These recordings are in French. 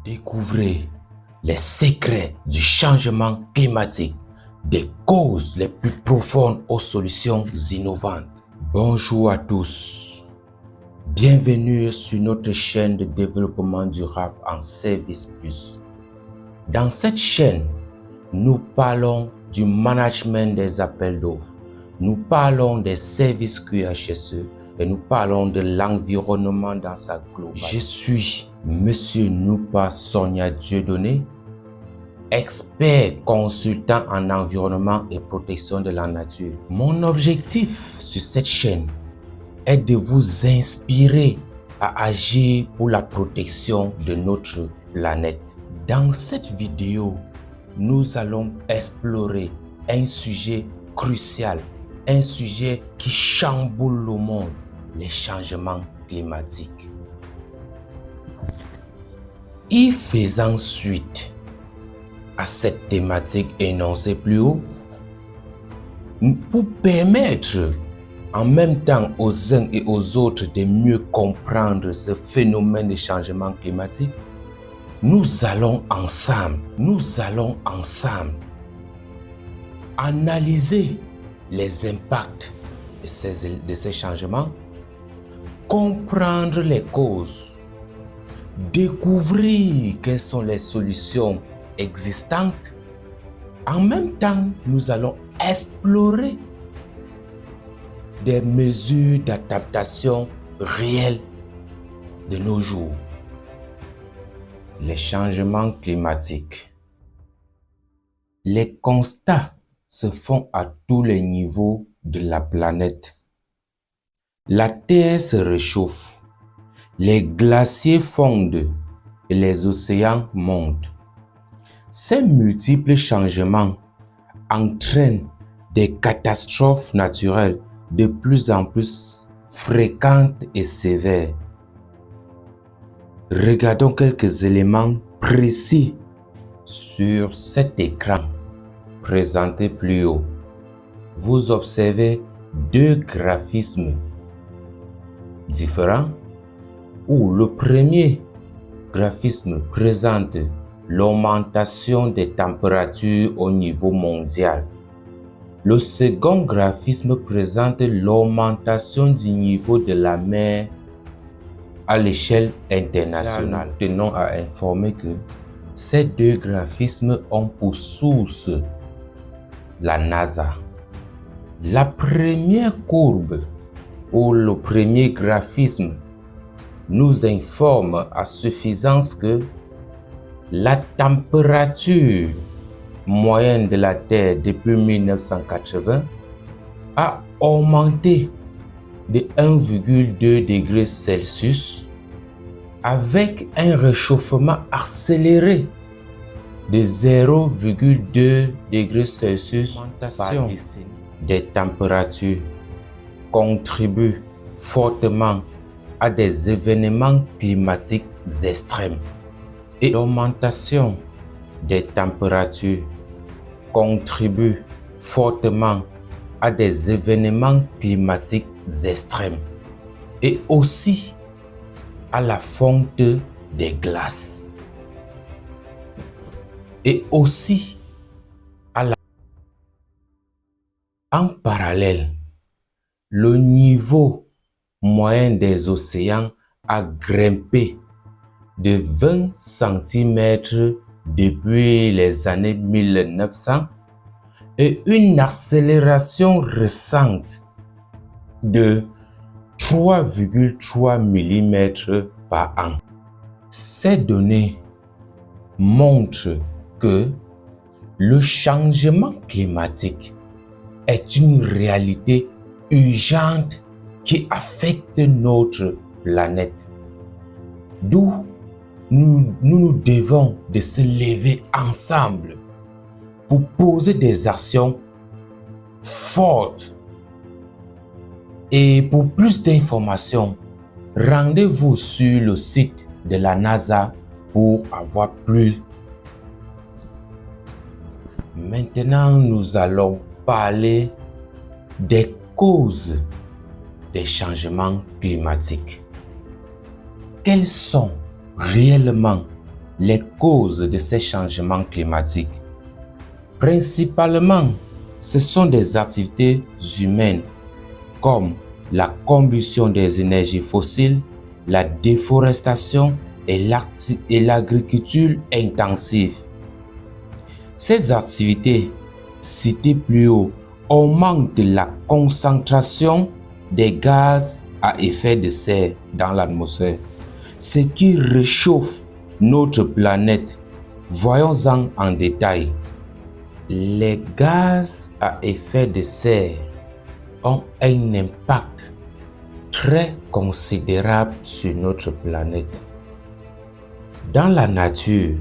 Découvrez les secrets du changement climatique, des causes les plus profondes aux solutions innovantes. Bonjour à tous. Bienvenue sur notre chaîne de développement durable en Service Plus. Dans cette chaîne, nous parlons du management des appels d'offres. Nous parlons des services QHSE et nous parlons de l'environnement dans sa globalité. Je suis Monsieur Noupa Sonia Dieudonné, expert consultant en environnement et protection de la nature. Mon objectif sur cette chaîne est de vous inspirer à agir pour la protection de notre planète. Dans cette vidéo, nous allons explorer un sujet crucial, un sujet qui chamboule le monde, les changements climatiques. Y faisant suite à cette thématique énoncée plus haut, pour permettre en même temps aux uns et aux autres de mieux comprendre ce phénomène de changement climatique, nous allons ensemble analyser les impacts de ces changements, comprendre les causes, découvrir quelles sont les solutions existantes. En même temps, nous allons explorer des mesures d'adaptation réelles de nos jours. Les changements climatiques. Les constats se font à tous les niveaux de la planète. La Terre se réchauffe. Les glaciers fondent et les océans montent. Ces multiples changements entraînent des catastrophes naturelles de plus en plus fréquentes et sévères. Regardons quelques éléments précis sur cet écran présenté plus haut. Vous observez deux graphismes différents où le premier graphisme présente l'augmentation des températures au niveau mondial. Le second graphisme présente l'augmentation du niveau de la mer à l'échelle internationale. Nous tenons à informer que ces deux graphismes ont pour source la NASA. La première courbe ou le premier graphisme nous informe à suffisance que la température moyenne de la Terre depuis 1980 a augmenté de 1,2 degrés Celsius avec un réchauffement accéléré de 0,2 degrés Celsius par décennie. Des températures contribuent fortement à des événements climatiques extrêmes. Et l'augmentation des températures contribue fortement à des événements climatiques extrêmes et aussi à la fonte des glaces et aussi en parallèle, le niveau moyen des océans a grimpé de 20 cm depuis les années 1900 et une accélération récente de 3,3 mm par an. Ces données montrent que le changement climatique est une réalité urgente qui affecte notre planète. D'où nous devons de se lever ensemble pour poser des actions fortes. Et pour plus d'informations, rendez-vous sur le site de la NASA pour avoir plus. Maintenant, nous allons parler des causes des changements climatiques. Quelles sont réellement les causes de ces changements climatiques. Principalement, ce sont des activités humaines comme la combustion des énergies fossiles, la déforestation et l'agriculture intensive. Ces activités citées plus haut augmentent la concentration des gaz à effet de serre dans l'atmosphère, ce qui réchauffe notre planète. Voyons-en en détail. Les gaz à effet de serre ont un impact très considérable sur notre planète. Dans la nature,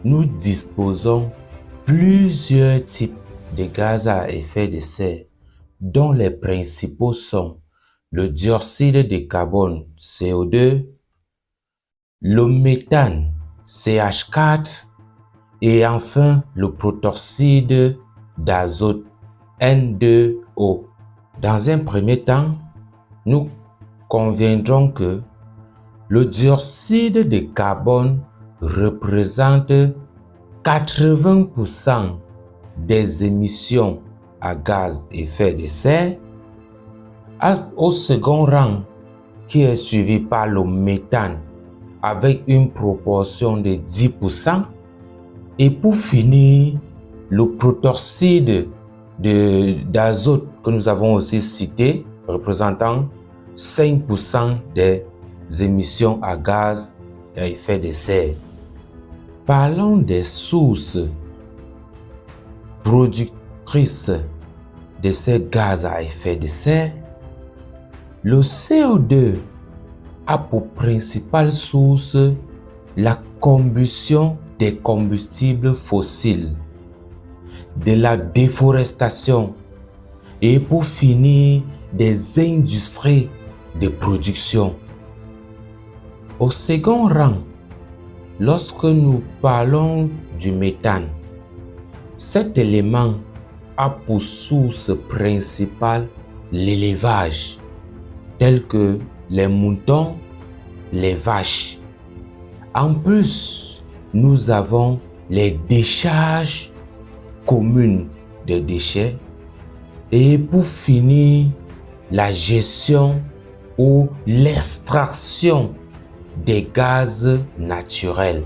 nous disposons plusieurs types de gaz à effet de serre, dont les principaux sont le dioxyde de carbone CO2, le méthane CH4 et enfin le protoxyde d'azote N2O. Dans un premier temps, nous conviendrons que le dioxyde de carbone représente 80% des émissions à gaz à effet de serre. Au second rang, qui est suivi par le méthane avec une proportion de 10%. Et pour finir, le protoxyde d'azote que nous avons aussi cité, représentant 5% des émissions à gaz à effet de serre. Parlons des sources productrices de ces gaz à effet de serre. Le CO2 a pour principale source la combustion des combustibles fossiles, de la déforestation et pour finir des industries de production. Au second rang, lorsque nous parlons du méthane, cet élément a pour source principale l'élevage, tel que les moutons, les vaches. En plus, nous avons les décharges communes de déchets et pour finir, la gestion ou l'extraction des gaz naturels.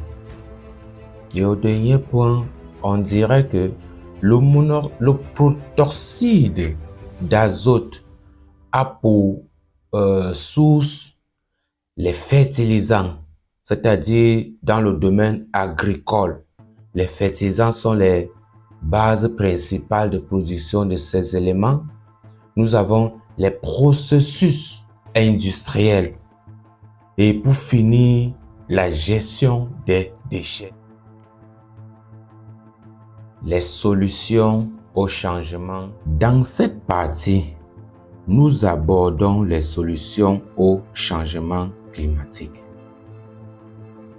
Et au dernier point, on dirait que le protoxyde d'azote a pour source les fertilisants, c'est-à-dire dans le domaine agricole. Les fertilisants sont les bases principales de production de ces éléments. Nous avons les processus industriels et pour finir, la gestion des déchets. Les solutions au changement. Dans cette partie, nous abordons les solutions au changement climatique.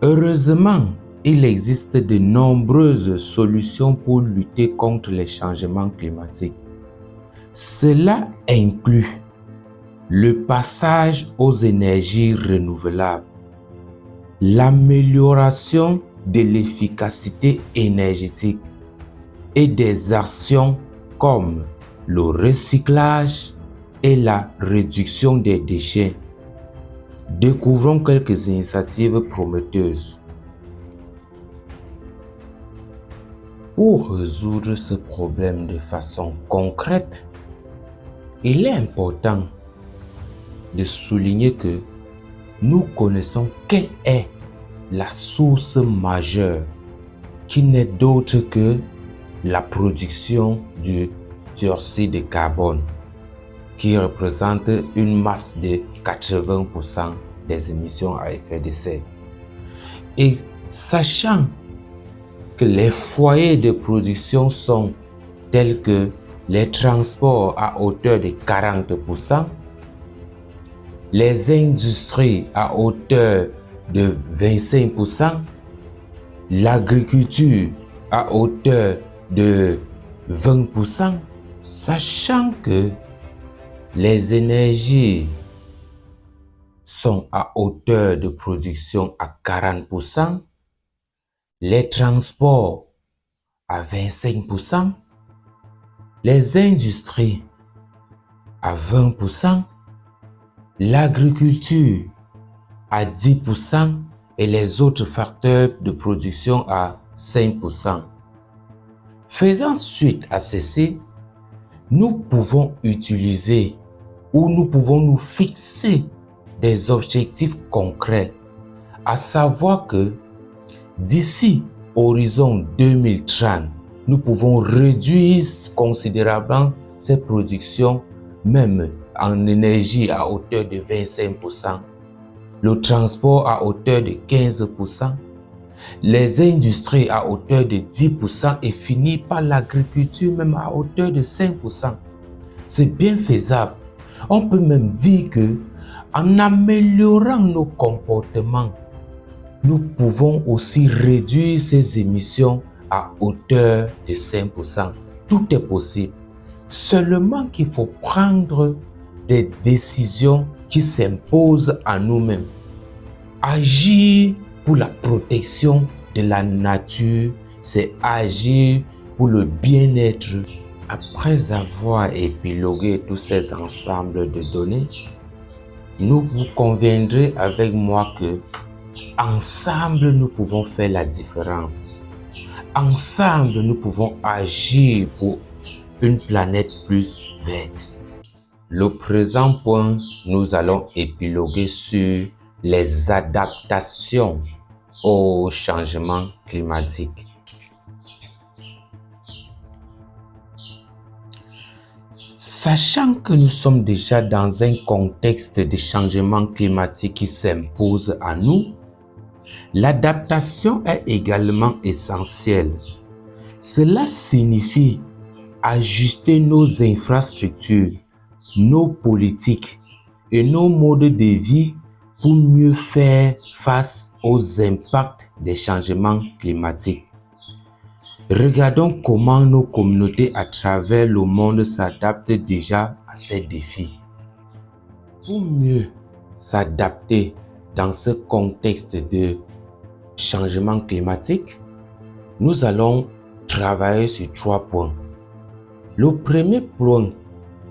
Heureusement, il existe de nombreuses solutions pour lutter contre les changements climatiques. Cela inclut le passage aux énergies renouvelables, l'amélioration de l'efficacité énergétique et des actions comme le recyclage et la réduction des déchets. Découvrons quelques initiatives prometteuses. Pour résoudre ce problème de façon concrète, il est important de souligner que nous connaissons quelle est la source majeure qui n'est d'autre que la production du dioxyde de carbone qui représente une masse de 80% des émissions à effet de serre. Et sachant que les foyers de production sont tels que les transports à hauteur de 40%, les industries à hauteur de 25%, l'agriculture à hauteur de 20%, sachant que les énergies sont à hauteur de production à 40%, les transports à 25%, les industries à 20%, l'agriculture à 10% et les autres facteurs de production à 5%. Faisant suite à ceci, nous pouvons utiliser ou nous pouvons nous fixer des objectifs concrets, à savoir que d'ici horizon 2030, nous pouvons réduire considérablement ces productions, même en énergie à hauteur de 25%, le transport à hauteur de 15%, les industries à hauteur de 10% et finir par l'agriculture même à hauteur de 5%. C'est bien faisable. On peut même dire que en améliorant nos comportements, nous pouvons aussi réduire ces émissions à hauteur de 5%. Tout est possible. Seulement qu'il faut prendre des décisions qui s'imposent à nous-mêmes. Agir pour la protection de la nature, c'est agir pour le bien-être. Après avoir épilogué tous ces ensembles de données, vous conviendrez avec moi que ensemble, nous pouvons faire la différence. Ensemble, nous pouvons agir pour une planète plus verte. Le présent point, nous allons épiloguer sur les adaptations au changement climatique. Sachant que nous sommes déjà dans un contexte de changement climatique qui s'impose à nous, l'adaptation est également essentielle. Cela signifie ajuster nos infrastructures, nos politiques et nos modes de vie pour mieux faire face aux impacts des changements climatiques. Regardons comment nos communautés à travers le monde s'adaptent déjà à ces défis. Pour mieux s'adapter dans ce contexte de changement climatique, nous allons travailler sur 3 points. Le premier point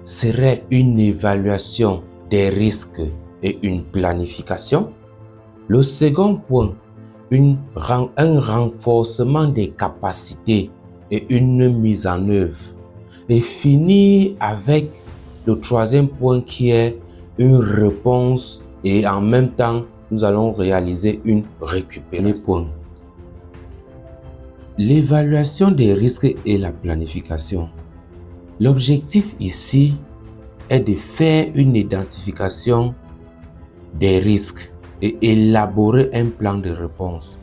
serait une évaluation des risques et une planification. Le second point, un renforcement des capacités et une mise en œuvre. Et finir avec le troisième point qui est une réponse et en même temps, nous allons réaliser une récupération. L'évaluation des risques et la planification. L'objectif ici est de faire une identification des risques et élaborer un plan de réponse.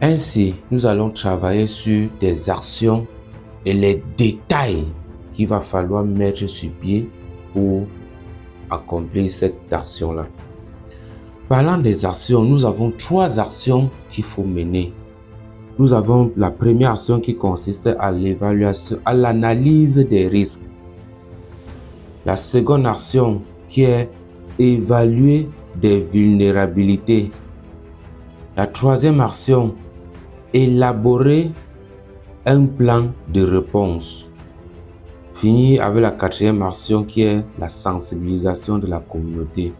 Ainsi, nous allons travailler sur des actions et les détails qu'il va falloir mettre sur pied pour accomplir cette action-là. Parlant des actions, nous avons 3 actions qu'il faut mener. Nous avons la première action qui consiste à l'évaluation, à l'analyse des risques. La seconde action qui est évaluer des vulnérabilités. La troisième action, élaborer un plan de réponse. Finir avec la quatrième action qui est la sensibilisation de la communauté.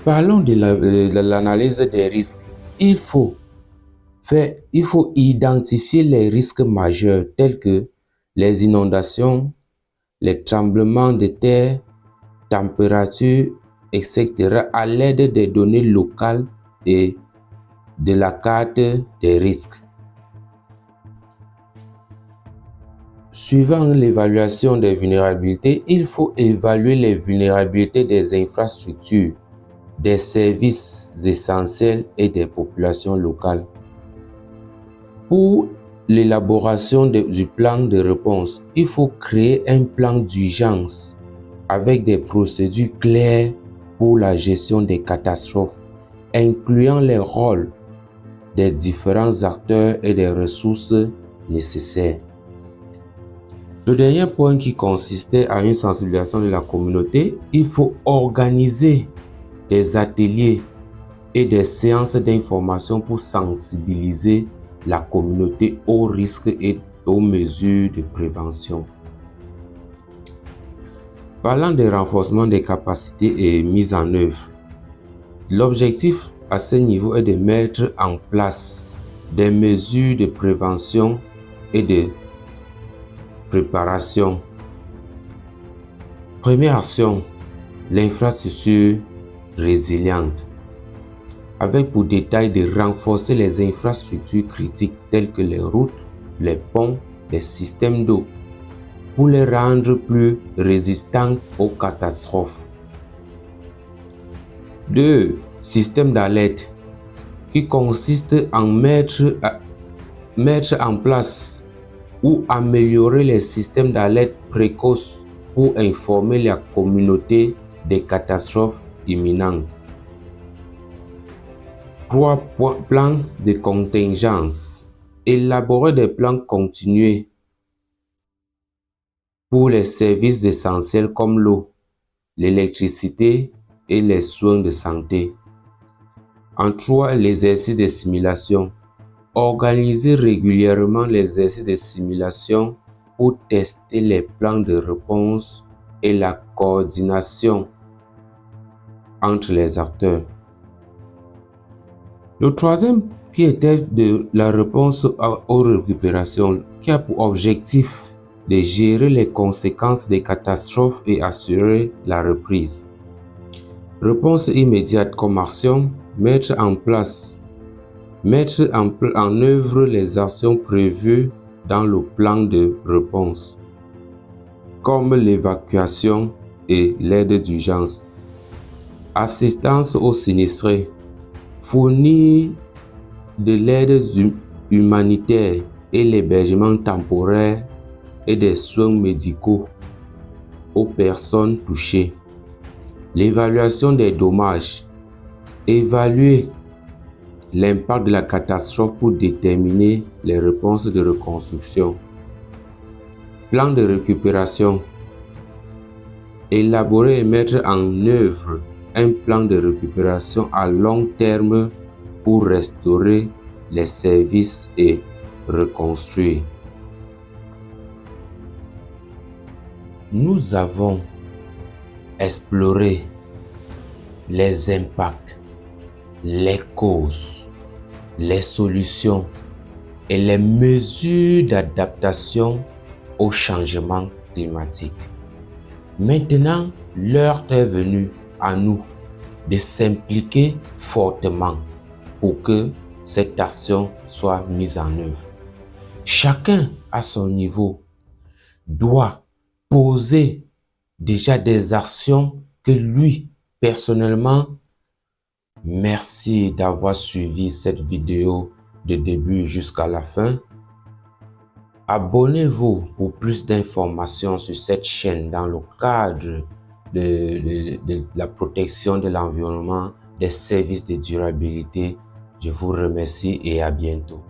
Parlons de l'analyse des risques. Il faut identifier les risques majeurs tels que les inondations, les tremblements de terre, températures, etc. à l'aide des données locales et de la carte des risques. Suivant l'évaluation des vulnérabilités, il faut évaluer les vulnérabilités des infrastructures, des services essentiels et des populations locales. Pour l'élaboration du plan de réponse, il faut créer un plan d'urgence avec des procédures claires pour la gestion des catastrophes, incluant les rôles des différents acteurs et des ressources nécessaires. Le dernier point qui consistait à une sensibilisation de la communauté, il faut organiser des ateliers et des séances d'information pour sensibiliser la communauté aux risques et aux mesures de prévention. Parlant de renforcement des capacités et mise en œuvre, l'objectif à ce niveau est de mettre en place des mesures de prévention et de préparation. Première action, l'infrastructure résiliente, avec pour détail de renforcer les infrastructures critiques telles que les routes, les ponts, les systèmes d'eau, pour les rendre plus résistants aux catastrophes. 2. Système d'alerte, qui consiste en mettre en place ou améliorer les systèmes d'alerte précoce pour informer la communauté des catastrophes imminentes. 3. Plans de contingence. Élaborer des plans continués pour les services essentiels comme l'eau, l'électricité et les soins de santé. En 3. L'exercice de simulation. Organiser régulièrement l'exercice de simulation pour tester les plans de réponse et la coordination entre les acteurs. Le troisième qui était de la réponse aux récupérations, qui a pour objectif de gérer les conséquences des catastrophes et assurer la reprise. Réponse immédiate comme action, mettre en œuvre les actions prévues dans le plan de réponse, comme l'évacuation et l'aide d'urgence. Assistance aux sinistrés, fournir de l'aide humanitaire et l'hébergement temporaire et des soins médicaux aux personnes touchées. L'évaluation des dommages, évaluer l'impact de la catastrophe pour déterminer les réponses de reconstruction. Plan de récupération, élaborer et mettre en œuvre un plan de récupération à long terme pour restaurer les services et reconstruire. Nous avons exploré les impacts, les causes, les solutions et les mesures d'adaptation au changement climatique. Maintenant, l'heure est venue à nous de s'impliquer fortement pour que cette action soit mise en œuvre. Chacun à son niveau doit poser déjà des actions que lui, personnellement. Merci d'avoir suivi cette vidéo de début jusqu'à la fin. Abonnez-vous pour plus d'informations sur cette chaîne dans le cadre de la protection de l'environnement, des services de durabilité. Je vous remercie et à bientôt.